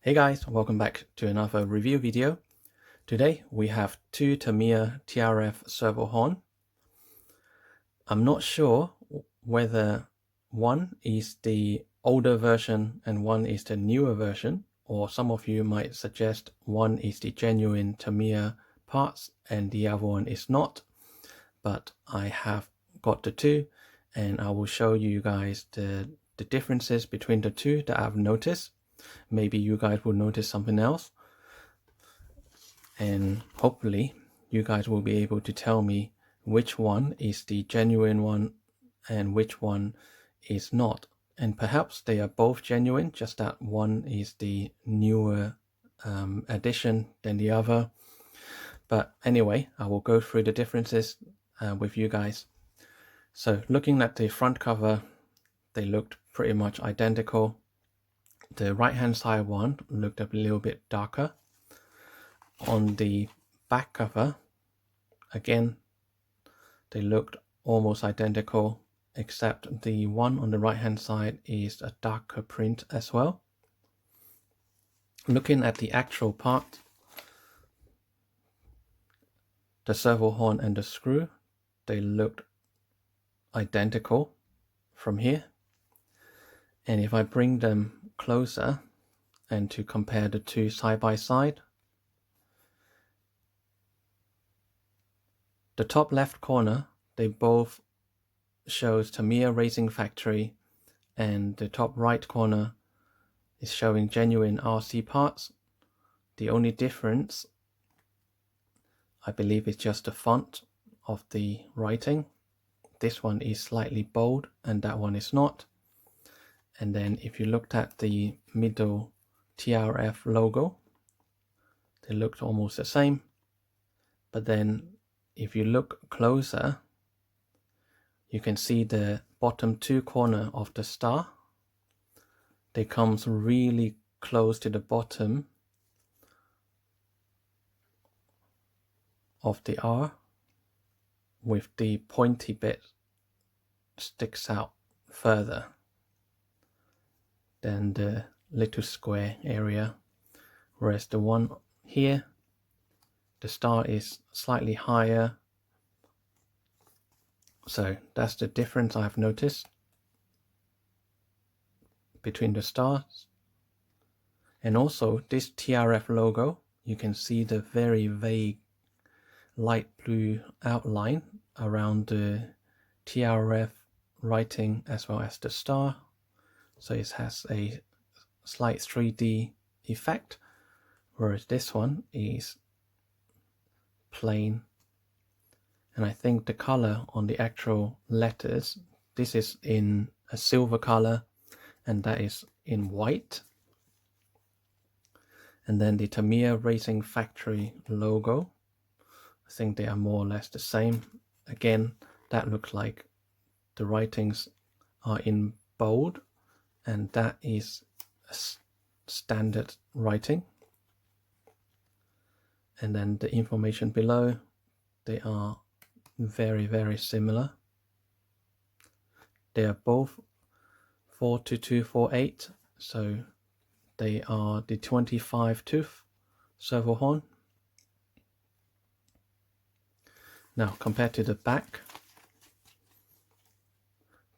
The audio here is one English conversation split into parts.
Hey guys, welcome back to another review video. Today we have two Tamiya TRF servo horn. I'm not sure whether one is the older version and one is the newer version, or some of you might suggest one is the genuine Tamiya parts and the other one is not. But I have got the two and I will show you guys the differences between the two that I've noticed. Maybe you guys will notice something else, and hopefully you guys will be able to tell me which one is the genuine one and which one is not. And perhaps they are both genuine, just that one is the newer addition than the other. But anyway, I will go through the differences with you guys. So looking at the front cover, they looked pretty much identical. The right hand side one looked a little bit darker. On the back cover, again, they looked almost identical, except the one on the right hand side is a darker print as well. Looking at the actual part, the servo horn and the screw, they looked identical from here. And if I bring them closer and to compare the two side by side, the top left corner, they both shows Tamiya Racing Factory, and the top right corner is showing genuine RC parts. The only difference, I believe, is just the font of the writing. This one is slightly bold and that one is not. And then if you looked at the middle TRF logo, they looked almost the same. But then if you look closer, you can see the bottom two corner of the star. They comes really close to the bottom of the R, with the pointy bit sticks out further than the little square area, whereas the one here, the star is slightly higher. So that's the difference I've noticed between the stars. And also this TRF logo, you can see the very vague light blue outline around the TRF writing as well as the star. So it has a slight 3D effect, whereas this one is plain. And I think the color on the actual letters, this is in a silver color and that is in white. And then the Tamiya Racing Factory logo, I think they are more or less the same. Again, that looks like the writings are in bold and that is a standard writing. And then the information below, they are very similar. They are both 42248, so they are the 25 tooth servo horn. Now compared to the back,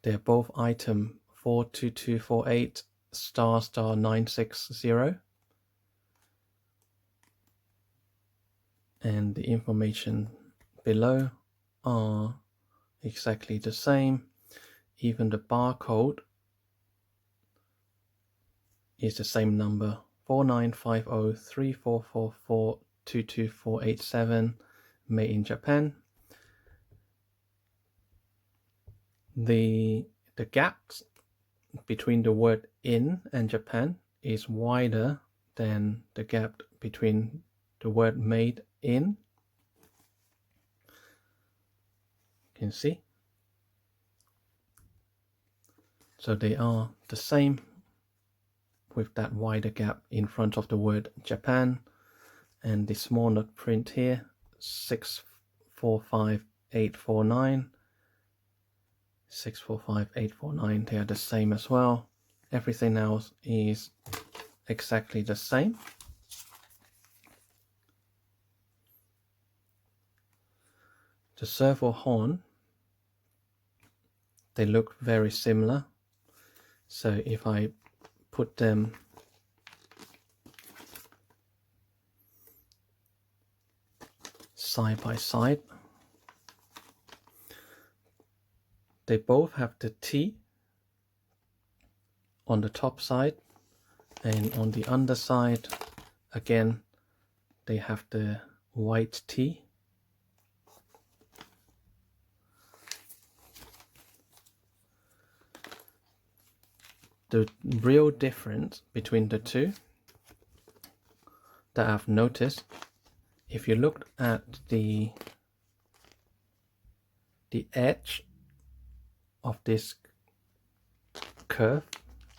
they are both item 42248 star 960, and the information below are exactly the same. Even the barcode is the same number, 495034442247, made in Japan. The gaps between the word in and Japan is wider than the gap between the word made in. You can see. So they are the same with that wider gap in front of the word Japan, and the smaller print here, 645849, 645849, they are the same as well. Everything else is exactly the same. The servo horn, they look very similar. So if I put them side by side, they both have the T on the top side, and on the underside again they have the white T. The real difference between the two that I've noticed, if you look at the edge of this curve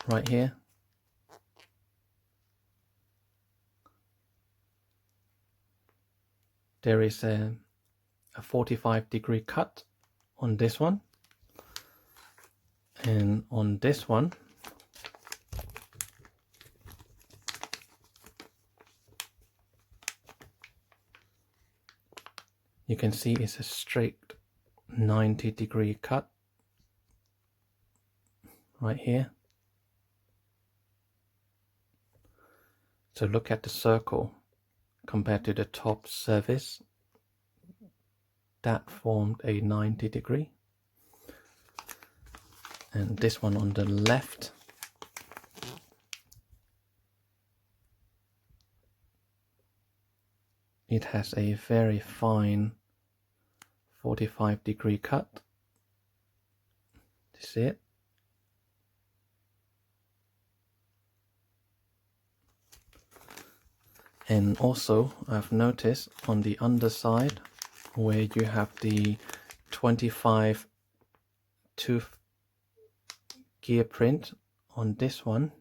right here, there is a 45-degree cut on this one, and on this one you can see it's a straight 90-degree cut right here. So look at the circle compared to the top surface, that formed a 90-degree, and this one on the left it has a very fine 45-degree cut. You see it? And also I've noticed on the underside where you have the 25 tooth gear print, on this one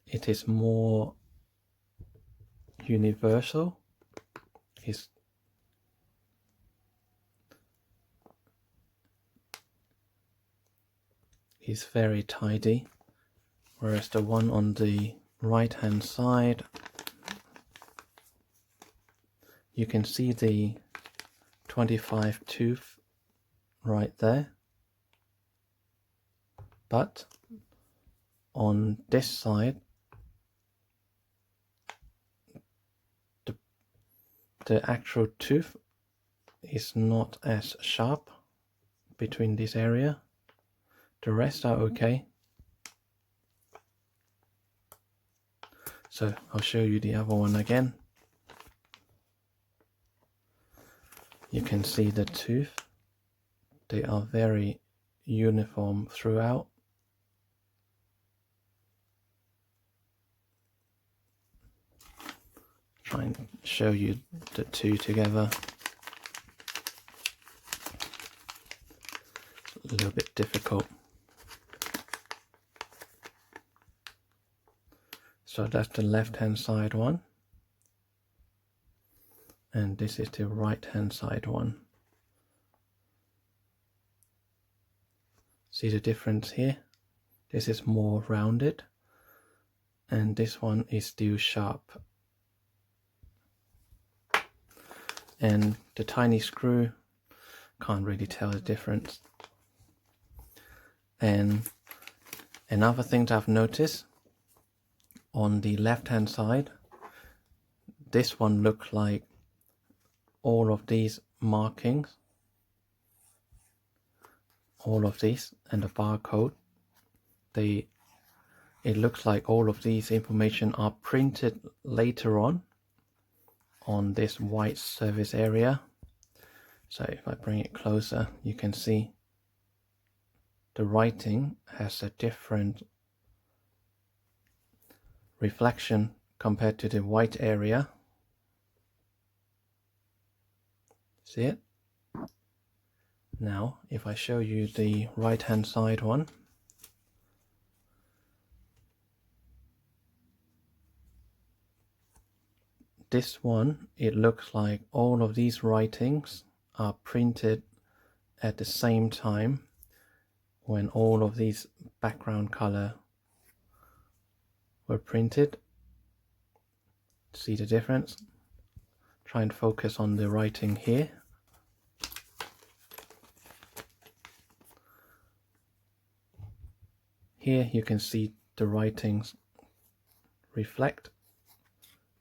it is more universal. It's very tidy, whereas the one on the right hand side, you can see the 25 tooth right there, but on this side the actual tooth is not as sharp between this area. The rest are okay. So I'll show you the other one again. You can see the tooth, they are very uniform throughout. Try and show you the two together. A little bit difficult. So that's the left hand side one, and this is the right hand side one. See the difference here? This is more rounded and this one is still sharp. And the tiny screw, can't really tell the difference. And another thing that I've noticed, on the left hand side, this one looks like all of these markings, all of these and the barcode, it looks like all of these information are printed later on this white surface area. So if I bring it closer, you can see the writing has a different reflection compared to the white area. See it? Now if I show you the right hand side one, this one, it looks like all of these writings are printed at the same time when all of these background color were printed. See the difference? Try and focus on the writing here. Here you can see the writings reflect,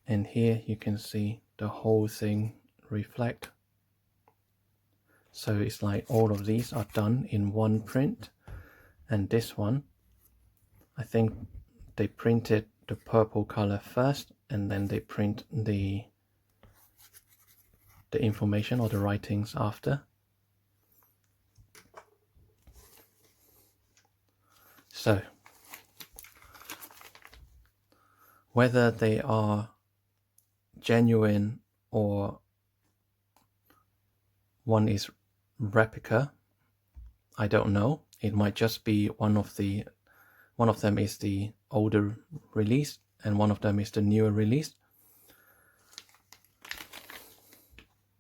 and here you can see the whole thing reflect. So it's like all of these are done in one print, and this one, I think they printed the purple color first, and then they print the information or the writings after. So whether they are genuine or one is replica, I don't know. It might just be one of them is the older release and one of them is the newer release.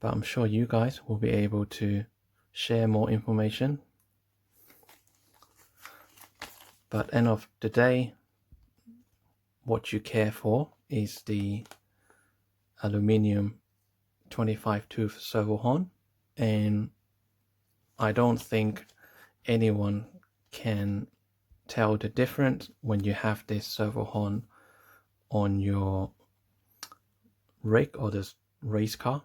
But I'm sure you guys will be able to share more information. But end of the day, what you care for is the aluminium 25 tooth servo horn, and I don't think anyone can tell the difference when you have this servo horn on your rig or this race car.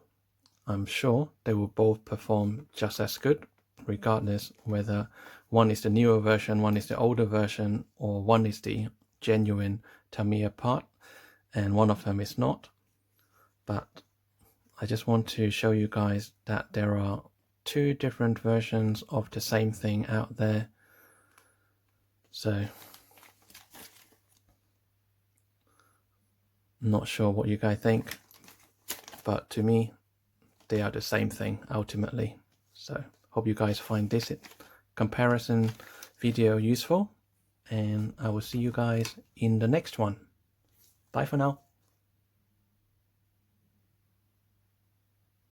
I'm sure they will both perform just as good, regardless whether one is the newer version, one is the older version, or one is the genuine Tamiya part and one of them is not. But I just want to show you guys that there are two different versions of the same thing out there. So I'm not sure what you guys think, but to me they are the same thing ultimately. So hope you guys find this comparison video useful, and I will see you guys in the next one. Bye for now.